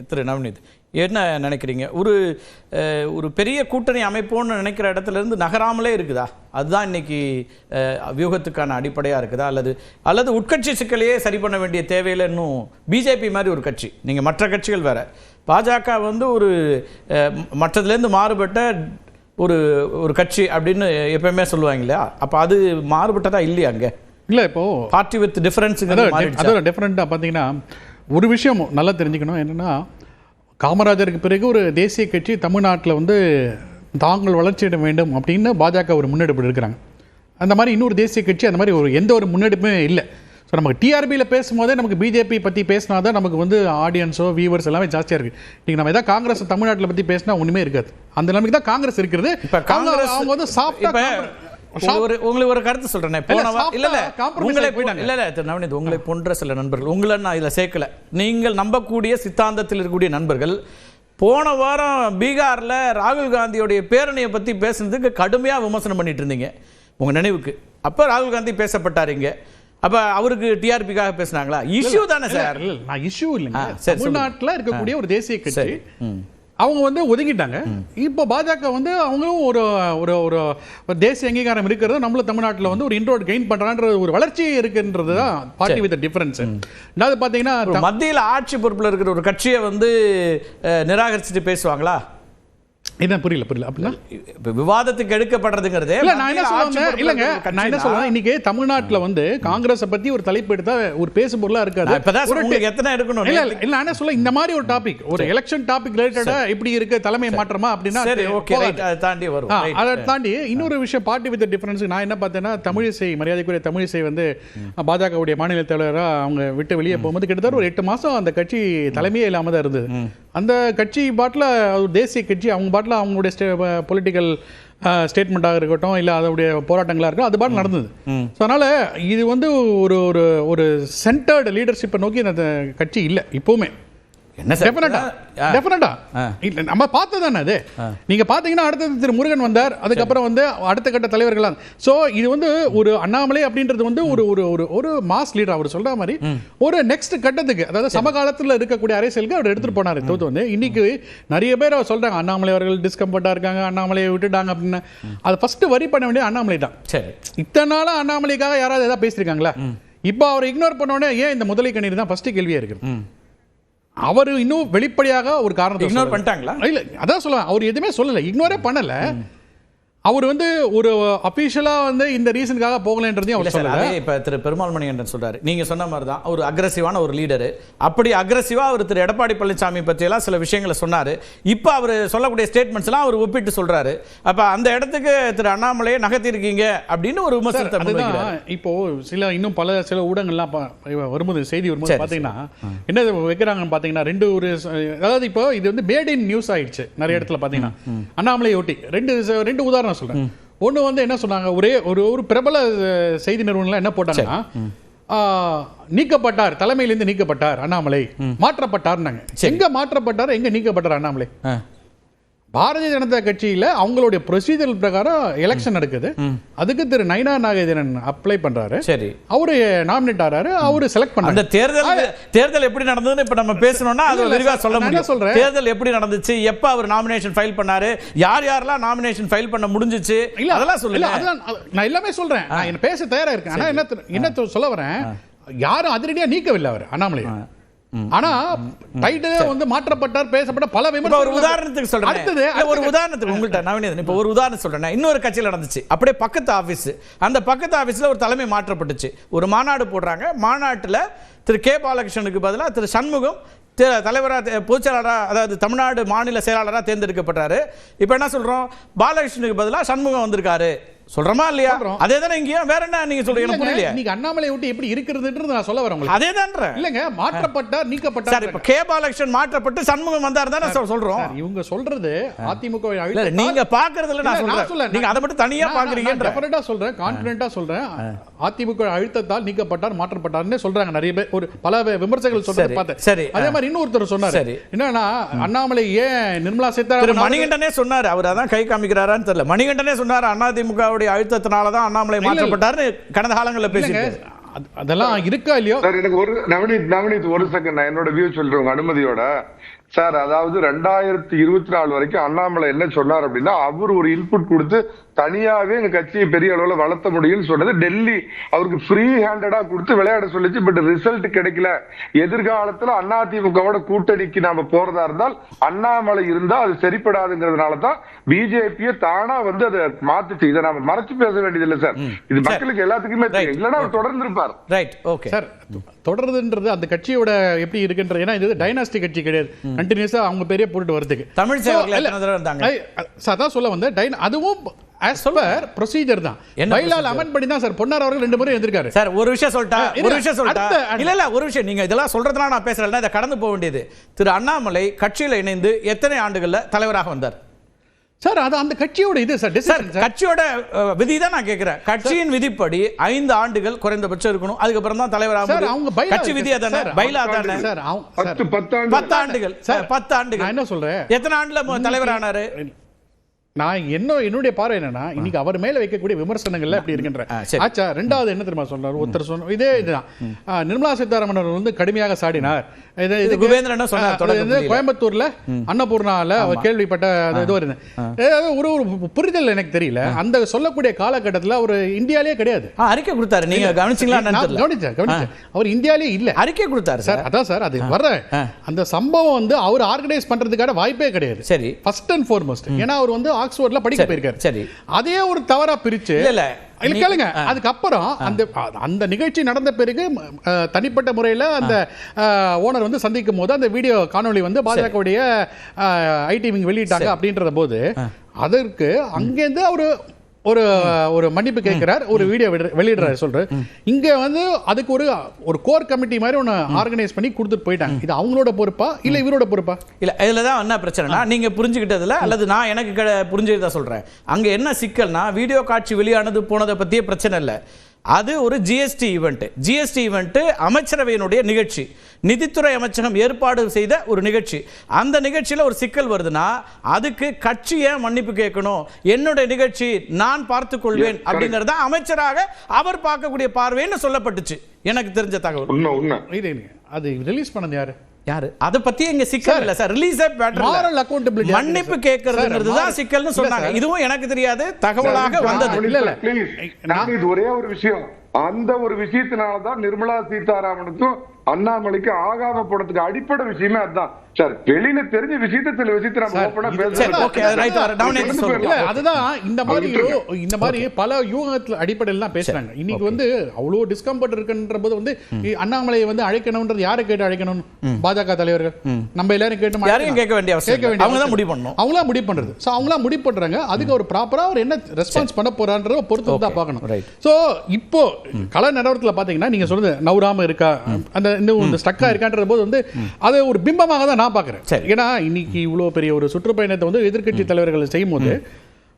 திரு நவநீத், என்ன நினைக்கிறீங்க? ஒரு பெரிய கூட்டணி அமைப்போன்னு நினைக்கிற இடத்துல இருந்து நகராமலே இருக்குதா? அதுதான் இன்னைக்கு வியூகத்துக்கான அடிப்படையாக இருக்குதா? அல்லது உட்கட்சி சிக்கலையே சரி பண்ண வேண்டிய தேவையில் இன்னும் பிஜேபி மாதிரி ஒரு கட்சி, நீங்கள் மற்ற கட்சிகள் வேற, பாஜக ஒரு மற்றதுலேருந்து மாறுபட்ட ஒரு கட்சி அப்படின்னு எப்பயுமே சொல்லுவாங்க இல்லையா? அப்போ அது மாறுபட்டதா இல்லையா? அங்கே இல்லை, இப்போ பார்ட்டி வித் டிஃபரன்ஸ். அதோட டிஃபரெண்ட்டாக பார்த்தீங்கன்னா ஒரு விஷயம் நல்லா தெரிஞ்சுக்கணும். என்னென்னா, காமராஜருக்கு பிறகு ஒரு தேசிய கட்சி தமிழ்நாட்டில் தாங்கள் வளர்ச்சியிட வேண்டும் அப்படின்னு பாஜக ஒரு முன்னெடுப்பு எடுக்கிறாங்க. அந்த மாதிரி இன்னொரு தேசிய கட்சி அந்த மாதிரி எந்த ஒரு முன்னெடுப்புமே இல்லை. ஸோ நமக்கு டிஆர்பியில் பேசும்போதே நமக்கு பிஜேபி பற்றி பேசினா தான் நமக்கு ஆடியன்ஸோ வியூவர்ஸ் எல்லாமே ஜாஸ்தியாக இருக்குது. நீங்கள் நம்ம எதாவது காங்கிரஸ் தமிழ்நாட்டில் பற்றி பேசினா ஒன்றுமே இருக்காது. அந்த நிலைமைக்கு தான் காங்கிரஸ் இருக்கிறது. இப்போ காங்கிரஸ் அவங்க உங்களுக்கு ஒரு கருத்து சொல்றேன். உங்களை போன்ற சில நண்பர்கள், உங்களை நான் இதில் சேர்க்கல, நீங்கள் நம்பக்கூடிய சித்தாந்தத்தில் இருக்கக்கூடிய நண்பர்கள் போன வாரம் பீகாரில் ராகுல் காந்தியோடைய பேரணியை பற்றி பேசுனதுக்கு கடுமையாக விமர்சனம் பண்ணிட்டு இருந்தீங்க உங்க நினைவுக்கு. அப்போ ராகுல் காந்தி பேசப்பட்டாருங்க. அப்ப அவருக்கு டிஆர்பிக்காக பேசினாங்களா? இஷ்யூ தானே சார்? நான் இஷ்யூ இல்லைங்க. தமிழ்நாட்டில் இருக்கக்கூடிய ஒரு தேசிய கட்சி அவங்க ஒதுங்கிட்டாங்க. இப்போ பாஜக அவங்களும் ஒரு ஒரு தேசிய அங்கீகாரம் இருக்கிறது, நம்மளும் தமிழ்நாட்டில் ஒரு இன்ட்ரோட் கெயின் பண்றான்ற ஒரு வளர்ச்சி இருக்குன்றது தான் பார்ட்டி வித் டிஃபரன்ஸ். அதாவது பார்த்தீங்கன்னா, மத்தியில் ஆட்சி பொறுப்பில் இருக்கிற ஒரு கட்சியை நிராகரிச்சுட்டு பேசுவாங்களா? என்ன புரியல அப்படின்னா விவாதத்துக்கு எடுக்கப்படுறதுங்கிறதே இல்ல. நான் என்ன சொல்றேன் இல்லங்க, நான் என்ன சொல்றேன், இன்னைக்கு தமிழ்நாட்டுல காங்கிரஸ் பத்தி ஒரு தலைப்பு எடுத்தா ஒரு பேசு பொருளா இருக்காது. உங்களுக்கு எத்தனை எடுக்கணும்? இல்ல இல்ல, நான் என்ன சொல்ல, இந்த மாதிரி ஒரு டாபிக், ஒரு எலெக்ஷன் டாபிக் ரிலேட்டடா இப்படி இருக்கு தலைமை மாற்றமா அப்படின்னா சரி, ஓகே, ரைட். அதை தாண்டி வரும். அதை தாண்டி இன்னொரு விஷயம், பார்ட்டி வித் டிஃபரன்ஸ். நான் என்ன பார்த்தேன்னா, தமிழிசை, மரியாதைக்குரிய தமிழிசை பாஜகவுடைய மாநில தலைவராக அவங்க விட்டு வெளியே போகும்போது கிட்டத்தட்ட ஒரு 8 மாசம் அந்த கட்சி தலைமையே இல்லாம தான் இருந்தது. அந்த கட்சி பாட்டில் தேசிய கட்சி அவங்க பாட்டில் அவங்களுடைய பொலிட்டிக்கல் ஸ்டேட்மெண்ட்டாக இருக்கட்டும், இல்லை அதோடைய போராட்டங்களாக இருக்கட்டும், அது பாட்டு நடந்தது. ஸோ அதனால் இது ஒரு ஒரு சென்டர்டு லீடர்ஷிப்பை நோக்கி அந்த கட்சி இல்லை இப்போவுமே. என்ன டெஃபினட்டா நம்ம பார்த்ததானே அது. நீங்க பாத்தீங்கன்னா, அடுத்தது திரு முருகன் வந்தார், அதுக்கப்புறம் அடுத்த கட்ட தலைவர்கள். சோ இது ஒரு அண்ணாமலை அப்படின்றது ஒரு ஒரு ஒரு மாஸ் லீடர். அவர் சொல்ற மாதிரி ஒரு நெக்ஸ்ட் கட்டத்துக்கு, அதாவது சமகாலத்தில் இருக்கக்கூடிய அரசியலுக்கு அவர் எடுத்துட்டு போனார். இன்னைக்கு நிறைய பேர் சொல்றாங்க அண்ணாமலை அவர்கள் டிஸ்கம்ஃபர்ட்டா இருக்காங்க, அண்ணாமலையை விட்டுட்டாங்க அப்படின்னு. அது ஃபர்ஸ்ட் வரி பண்ண வேண்டிய அண்ணாமலை தான். இத்தனை நாளா அண்ணாமலைக்காக யாராவது ஏதாவது பேசியிருக்காங்களா? இப்போ அவர் இக்னோர் பண்ண உடனே ஏன் இந்த முதலை கண்ணீர் தான் ஃபர்ஸ்ட் கேள்வியா இருக்கு. அவர் இன்னும் வெளிப்படையாக ஒரு காரணத்தை இக்னோர் பண்ணிட்டாங்களா? இல்ல, அதான் சொல்லுவேன், அவர் எதுவுமே சொல்லல, இக்னோரே பண்ணல. அவர் ஒரு அபிஷியலா இந்த ரீசனுக்காக போகலன்றதையும் அவர் சொல்லல. இப்ப திரு பெருமாள் மணிகண்டன் சொல்றாரு, நீங்க சொன்ன மாதிரி தான் ஒரு அக்ரெசிவான ஒரு லீடர். அப்படி அக்ரெசிவா அவர் திரு எடப்பாடி பழனிசாமி பற்றி எல்லாம் சில விஷயங்களை சொன்னாரு. இப்ப அவர் சொல்லக்கூடிய ஸ்டேட்மெண்ட்ஸ் எல்லாம் அவர் ஒப்பிட்டு சொல்றாரு. அப்ப அந்த இடத்துக்கு திரு அண்ணாமலையை நகர்த்தி இருக்கீங்க அப்படின்னு ஒரு விமர்சனத்தை முன்வைக்கிறார். இப்போ இன்னும் சில ஊடகங்கள்லாம் வரும்போது, செய்தி வரும்போது பாத்தீங்கன்னா என்ன வைக்கிறாங்கன்னு பாத்தீங்கன்னா, அதாவது இப்போ இது மேட் இன் நியூஸ் ஆயிடுச்சு நிறைய இடத்துல பாத்தீங்கன்னா. அண்ணாமலையை ஒட்டி ரெண்டு உதாரணம் சொல்றேன். ஒண்ணு என்ன சொன்னாங்க, ஒரு பிரபல செய்தி நிறுவனம் என்ன போட்டாங்கன்னா, நீக்கப்பட்டார், தலைமையிலிருந்து நீக்கப்பட்டார் அண்ணாமலை, மாற்றப்பட்டார். எங்க மாற்றப்பட்டார், எங்க நீக்கப்பட்டார் அண்ணாமலை? பாரதிய ஜனதா கட்சியில அவங்களுடைய ப்ரொசீஜர் பிரகாரம் எலெக்ஷன் நடக்குது. அதுக்கு திரு நயினா நாகேந்திரன் அப்ளை பண்றாரு. சரி, அவரு நாமினேட் ஆறாரு, அவரு செலக்ட் பண்றாரு. அந்த தேர்தல் எப்படி நடந்ததுன்னு இப்ப நம்ம பேசணும்னா அது விரிவா சொல்ல முடியும். தேர்தல் எப்படி நடந்துச்சு, எப்ப அவர் நாமினேஷன் ஃபைல் பண்ணாரு, யாரெல்லாம் நாமினேஷன் ஃபைல் பண்ண முடிஞ்சிச்சு, அதெல்லாம் சொல்லுங்க. அதெல்லாம் நான் எல்லாமே சொல்றேன். நான் என்ன பேச தயாரா இருக்கேன். ஆனா என்ன சொல்ல வரேன், யாரும் அதிரடியா நீக்கவில்லை அவர் அண்ணாமலை. ஆனா டைட்டிலே மாற்றப்பட்டார், பேசப்பட்ட பல விமர்சனம். ஒரு உதாரணத்துக்கு சொல்றேன். அடுத்தது ஒரு உதாரணத்துக்கு உங்கள்ட்ட நவநீதன், இப்போ ஒரு உதாரணம் சொல்றேன். இன்னொரு கட்சியில் நடந்துச்சு, அப்படியே பக்கத்து ஆபீஸ், அந்த பக்கத்து ஆபீஸ்ல ஒரு தலைமை மாற்றப்பட்டுச்சு. ஒரு மாநாடு போடுறாங்க. மாநாட்டுல திரு கே பாலகிருஷ்ணனுக்கு பதிலாக திரு சண்முகம் தலைவராக, பொதுச் செயலாளராக, அதாவது தமிழ்நாடு மாநில செயலாளராக தேர்ந்தெடுக்கப்பட்டாரு. இப்போ என்ன சொல்றோம், பாலகிருஷ்ணனுக்கு பதிலாக சண்முகம் வந்திருக்காரு சொல்றமா இல்லையா? அதே தானே இங்கேயும். வேற என்ன நீங்க சொல்றீங்க? எனக்கு புரியல. நீங்க அண்ணாமலை விட்டு எப்படி இருக்குதுன்றது நான் சொல்ல வரேன். அதே தான்றேன். இல்லங்க, மாற்றப்பட்டார், நீக்கப்பட்டார். சரி, இப்ப கே பாலகிருஷ்ணன் மாற்றப்பட்டு சண்முகம் வந்தார் தானே சொல்றோம். இவங்க சொல்றது அதிமுக நீங்க பாக்குறதுல நான் சொல்றேன், நீங்க அதை மட்டும் தனியா பாக்குறீங்க. டெஃபினட்டா சொல்றேன், கான்ஃபிடென்ட்டா சொல்றேன். அதிமுக அழுத்தத்தால் நீக்கப்பட்டார், மாற்றப்பட்டார்னு சொல்றாங்க நிறைய பேர். ஒரு பல விமர்சகர்கள் சொல்றத பார்த்தேன். சரி, அதே மாதிரி இன்னொருத்தர் சொன்னாரு, என்னன்னா அண்ணாமலை ஏன் நிர்மலா சீதாராமன், மணிகண்டனே சொன்னாரு, அவர் அதான் கை காமிக்கிறாரான்னு தெரியல. மணிகண்டனே சொன்னாரு அதிமுக அழுத்தத்தினால தான் அண்ணாமலை மாற்றப்பட்டார் கடந்த காலங்களில் பேசியிருக்காரு. அதெல்லாம் இருக்கா இல்லையோ? சார், எனக்கு ஒரு நவநீத் ஒரு செகண்ட் நான் என்னோட வியூ சொல்றேன் உங்க அனுமதியோட. சார் அதாவது 2024 வரைக்கும் அண்ணாமலை என்ன சொன்னார் அப்படின்னா, அவர் ஒரு இன்புட் கொடுத்து தனியாவே எங்க கட்சியை பெரிய அளவுல வளர்த்த முடியும்னு சொன்னது டெல்லி அவருக்கு ஃப்ரீ ஹேண்டடா கொடுத்து விளையாட சொல்லிச்சு. பட் ரிசல்ட் கிடைக்கல. எதிர்காலத்துல அதிமுகவோட கூட்டணிக்கு நாம போறதா இருந்தால் அண்ணாமலை இருந்தா அது சரிப்படாதுங்கிறதுனாலதான் பிஜேபியை தானா வந்து அதை மாத்துச்சு. இதை நாம மறைச்சு பேச வேண்டியது இல்லை சார். இது மக்களுக்கு எல்லாத்துக்குமே தெரியும். இல்லைன்னா அவர் தொடர்ந்து இருப்பார். Right, okay sir. தொடர்றதுன்றது அந்த கட்சியோட எப்படி இருக்குன்றது, ஏன்னா இது டைனாஸ்டி கட்சி கிடையாது. கண்டினியூஸா அவங்க பெரிய போட்டு வரதுக்கு தமிழ் அதான் சொல்ல வந்து அதுவும் as per procedure தான். பைலால் அமெண்ட் பண்ணி தான் சார் பொன்னார் அவர்கள் 2 முறை எழுந்திருக்காரு. சார் ஒரு விஷயம் சொல்லிட்டா இல்ல ஒரு விஷயம் நீங்க இதெல்லாம் சொல்றதுனால நான் பேசுறேன், இதை கடந்து போக வேண்டியது. திரு அண்ணாமலை கட்சியில இணைந்து எத்தனை ஆண்டுகள்ல தலைவராக வந்தார் சார்? அது அந்த கட்சியோட இது சார், கட்சியோட விதி தான் நான் கேட்கிறேன். கட்சியின் விதிப்படி 5 ஆண்டுகள் குறைந்தபட்சம் இருக்கணும், அதுக்கப்புறம் தான் தலைவராக. கட்சி விதி அதானே, பைலா தானே. 10 ஆண்டுகள். நான் என்ன சொல்றேன், எத்தனை ஆண்டுல தலைவரானாரு? நான் என்னுடைய பார்வை என்னன்னா, இன்னைக்கு அவர் மேல வைக்கக்கூடிய விமர்சனங்கள்ல எப்படி இருக்கின்ற ஆச்சா. ரெண்டாவது என்ன தெரியுமா சொல்றாரு, ஒருத்தர் சொன்ன இதே இதுதான். நிர்மலா சீதாராமன் அவர் வந்து கடுமையாக சாடினார். கோயம்புத்தூர்ல அன்னபூர்ணால அவர் கேள்விப்பட்ட ஒரு புரிதல் எனக்கு தெரியல. அந்த சொல்லக்கூடிய காலகட்டத்தில் அவர் இந்தியாலேயே கிடையாது. அறிக்கை கொடுத்தாரு, நீங்க கவனிச்சீங்களா? கவனிச்சேன். அவர் இந்தியாலே இல்ல, அறிக்கை கொடுத்தாரு சார். அதான் சார் அது வர்ற அந்த சம்பவம் வந்து அவர் ஆர்கனைஸ் பண்றதுக்கான வாய்ப்பே கிடையாது. சரி, ஃபர்ஸ்ட் அண்ட் ஃபார்மோஸ்ட். ஏன்னா அவர் வந்து ஆக்ஸ்போர்ட்ல படிக்க போயிருக்காரு. சரி, அதே ஒரு தவறா பிரிச்சு கேளுங்க. அதுக்கப்புறம் அந்த நிகழ்ச்சி நடந்த பிறகு தனிப்பட்ட முறையில் அந்த ஓனர் வந்து சந்திக்கும் போது அந்த வீடியோ காணொளி வந்து பாஜகவுடைய ஐடி விங் வெளியிட்டாங்க அப்படின்றத போது அதற்கு அங்கேருந்து அவரு ஒரு மன்னிப்பு கேட்கிறார், ஒரு வீடியோ வெளியிடுறாரு. சொல்றேன் இங்க வந்து அதுக்கு ஒரு கோர் கமிட்டி மாதிரி ஒன்று ஆர்கனைஸ் பண்ணி கொடுத்துட்டு போயிட்டாங்க. இது அவங்களோட பொறுப்பா இல்ல இவரோட பொறுப்பா? இல்ல இதுலதான் என்ன பிரச்சனைனா, நீங்க புரிஞ்சுக்கிட்டதுல அல்லது நான் எனக்கு புரிஞ்சுக்கிட்டா சொல்றேன். அங்க என்ன சிக்கல்னா, வீடியோ காட்சி வெளியானது போனதை பத்தியே பிரச்சனை இல்லை. அது ஒரு ஜிஎஸ்டி ஈவெண்ட், அமைச்சரவையினுடைய நிகழ்ச்சி, நிதித்துறை அமைச்சகம் ஏற்பாடு செய்த ஒரு நிகழ்ச்சி. அந்த நிகழ்ச்சியில் ஒரு சிக்கல் வருதுன்னா அதுக்கு கட்சியை மன்னிப்பு கேட்கணும். என்னுடைய நிகழ்ச்சி நான் பார்த்துக் கொள்வேன் அப்படிங்கறத அமைச்சராக அவர் பார்க்கக்கூடிய பார்வைன்னு சொல்லப்பட்டுச்சு. எனக்கு தெரிஞ்ச தகவல். அது ரிலீஸ் பண்ணது யாரு? அத பத்தி இங்க சிக்கல் இல்ல சார். ரிலீஸ் மாரல் அக்கவுண்டபிலிட்டி, மன்னிப்பு கேட்கிறதுங்கிறது தான் சிக்கல்னு சொன்னாங்க. இதுவும் எனக்கு தெரியாது, தகவலாக வந்தது. இல்ல இது ஒரே ஒரு விஷயம். அந்த ஒரு விஷயத்தினாலதான் நிர்மலா சீதாராமனுக்கும் அண்ணாமலைக்கு ஆகாம போனதுக்கு அடிப்படை விஷயமே அதுதான் சார். வெளியில தெரிஞ்ச விஷயத்தை சில விஷயத்தை நம்ம ஓபனா பேசலாம். அதுதான் இந்த மாதிரி பல யூகத்துல அடிப்படையில் தான் பேசுறாங்க. இன்னைக்கு வந்து அவ்வளவு டிஸ்கம்ஃபர்ட் இருக்குன்ற போது வந்து அண்ணாமலையை வந்து அழைக்கணும்ன்றது யாரை கேட்டு அழைக்கணும்? பாஜக தலைவர்கள் நம்ம எல்லாரும் கேட்டு யாரையும் கேட்க வேண்டிய அவசியம், அவங்க தான் முடிவு பண்ணணும். அவங்களா முடிவு பண்றது. சோ அவங்களா முடிவு பண்றாங்க. அதுக்கு ஒரு ப்ராப்பரா ஒரு என்ன ரெஸ்பான்ஸ் பண்ண போறான்றத பொறுத்து தான் பார்க்கணும். சோ இப்போ கல நிலவரத்துல பாத்தீங்கன்னா நீங்க சொல்றது நவுராம இருக்கா, அந்த இந்த ஸ்டக்கா இருக்கான்ற போது வந்து அது ஒரு பிம்பமாக தான் நான் பார்க்கிறேன். ஏன்னா இன்னைக்கு இவ்வளவு பெரிய ஒரு சுற்றுப்பயணத்தை வந்து எதிர்க்கட்சி தலைவர்கள் செய்யும் போது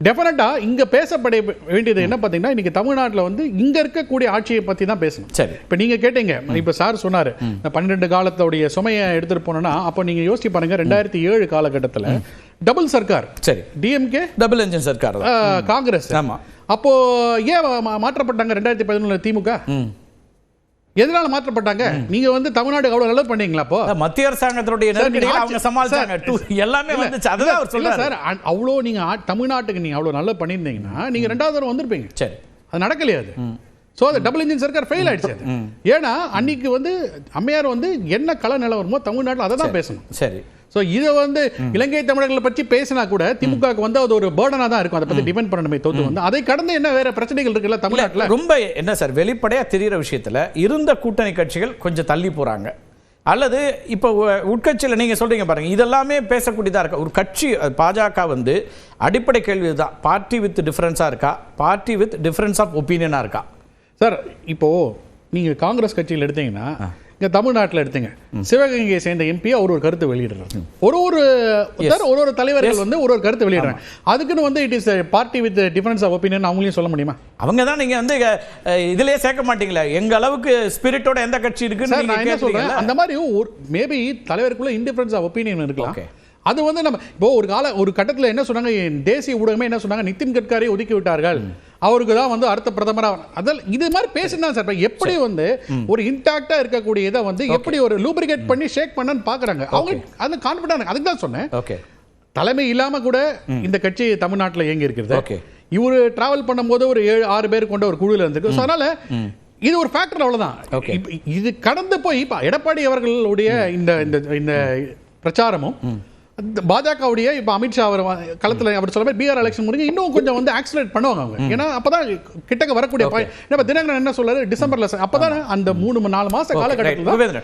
டெஃபினட்டா இங்க பேசப்பட வேண்டியது என்ன பாத்தீங்கன்னா, இன்னைக்கு தமிழ்நாட்டில் வந்து இங்க இருக்கக்கூடிய ஆட்சியை பத்தி தான் பேசணும். இப்ப நீங்க கேட்டீங்க, இப்ப சார் சொன்னாரு 12 காலத்தோடைய சுமையை எடுத்துட்டு போனோம்னா, அப்ப நீங்க யோசிச்சு பாருங்க 2007 காலகட்டத்தில் double Sarkar, DMK double engine Sarkar, Congress. அப்போ ஏன் மாற்றப்பட்டாங்க 2011 திமுக? எதனால மாற்றப்பட்டாங்க? நீங்க வந்து தமிழ்நாடு அவ்வளவு நல்லது பண்ணீங்களா? அப்போ மத்திய அரசாங்கத்தோட நெருக்கடியை அவங்க சமாளிச்சாங்க, எல்லாமே வந்துச்சு. அதுதான் அவர் சொல்றாரு சார். அவ்வளோ நீங்க தமிழ்நாட்டுக்கு நீங்க அவ்வளவு நல்லது பண்ணியிருந்தீங்கன்னா நீங்க 2வது தடவை வந்திருப்பீங்க. சரி, அது நடக்கலையா? அது ஸோ அது டபுள் இன்ஜின் சர்க்கார் ஃபெயில் ஆயிடுச்சு. ஏன்னா அன்னைக்கு வந்து அம்மையார் வந்து என்ன கள நிலவரமோ தமிழ்நாட்டில் அதை தான் பேசணும். சரி, ஸோ இதை வந்து இலங்கை தமிழர்களை பற்றி பேசினா கூட திமுகவுக்கு வந்து அது ஒரு பேர்டனாக தான் இருக்கும். அதை பற்றி டிபெண்ட் பண்ணணுமே தோத்து வந்து அதை கடந்து என்ன வேற பிரச்சனைகள் இருக்குல்ல தமிழ்நாட்டில். ரொம்ப என்ன சார் வெளிப்படையாக தெரிகிற விஷயத்தில் இருந்த கூட்டணி கட்சிகள் கொஞ்சம் தள்ளி போகிறாங்க. அல்லது இப்போ உட்கட்சியில் நீங்கள் சொல்கிறீங்க பாருங்கள், இதெல்லாமே பேசக்கூடியதாக இருக்கா? ஒரு கட்சி பாஜக வந்து அடிப்படை கேள்வி தான், பார்ட்டி வித் டிஃப்ரென்ஸாக இருக்கா, பார்ட்டி வித் டிஃப்ரென்ஸ் ஆஃப் ஒப்பீனியனாக இருக்கா? சார் இப்போ நீங்கள் காங்கிரஸ் கட்சியில் எடுத்தீங்கன்னா, இங்கே தமிழ்நாட்டில் எடுத்துங்க, சிவகங்கையை சேர்ந்த எம்பி அவர் ஒரு கருத்து வெளியிடுறாரு. ஒரு தலைவர்கள் வந்து ஒரு கருத்து வெளியிடுறாங்க. அதுக்குன்னு வந்து it is party with difference of opinion அவங்களையும் சொல்ல முடியுமா? அவங்க தான் நீங்க வந்து இதுலயே சேர்க்க மாட்டீங்களா? எங்க அளவுக்கு ஸ்பிரிட்டோட எந்த கட்சி இருக்குன்னு நான் என்ன சொல்றேன், அந்த மாதிரி மேபி தலைவருக்குள்ள இன்டிஃபரன்ஸ் ஆஃப் ஒப்பீனியன் இருக்கலாம். அது வந்து நம்ம இப்போ ஒரு கட்டத்தில் என்ன சொன்னாங்க, தேசிய ஊடகமே என்ன சொன்னாங்க, நிதின் கட்காரியை ஒதுக்கி விட்டார்கள் அவருக்கு தான் வந்து அடுத்த பிரதமரா அதில் இது மாதிரி பேசினா சார் எப்படி வந்து ஒரு இன்டாக்டா இருக்கக்கூடிய இதை வந்து எப்படி ஒரு லூப்ரிகேட் பண்ணி ஷேக் பண்ணன்னு பாக்குறாங்க அவங்க அது கான்ஃபிடன்ட். அதுக்கு தான் சொன்னேன் ஓகே தலைமை இல்லாம கூட இந்த கட்சி தமிழ்நாட்டில் இயங்கி இருக்கிறது. ஓகே இவரு டிராவல் பண்ணும்போது ஒரு 7-6 பேர் கொண்ட ஒரு குழுவில் இருந்திருக்கு. அதனால இது ஒரு ஃபேக்டர் அவ்வளவுதான். இது கடந்து போய் இப்ப எடப்பாடி அவர்களுடைய இந்த பிரச்சாரமும் பாஜகவுடைய இப்ப அமித்ஷா அவர் களத்துல அவர் சொல்ல மாதிரி பிஆர் எலெக்ஷன் முடிஞ்சு இன்னும் கொஞ்சம் வந்து ஆக்சிலேட் பண்ணுவாங்க அவங்க. ஏன்னா அப்பதான் கிட்டக்க வரக்கூடிய தினகரன் என்ன சொல்றாரு டிசம்பர்ல அப்பதான் அந்த 3-4 மாச காலகட்டத்தில்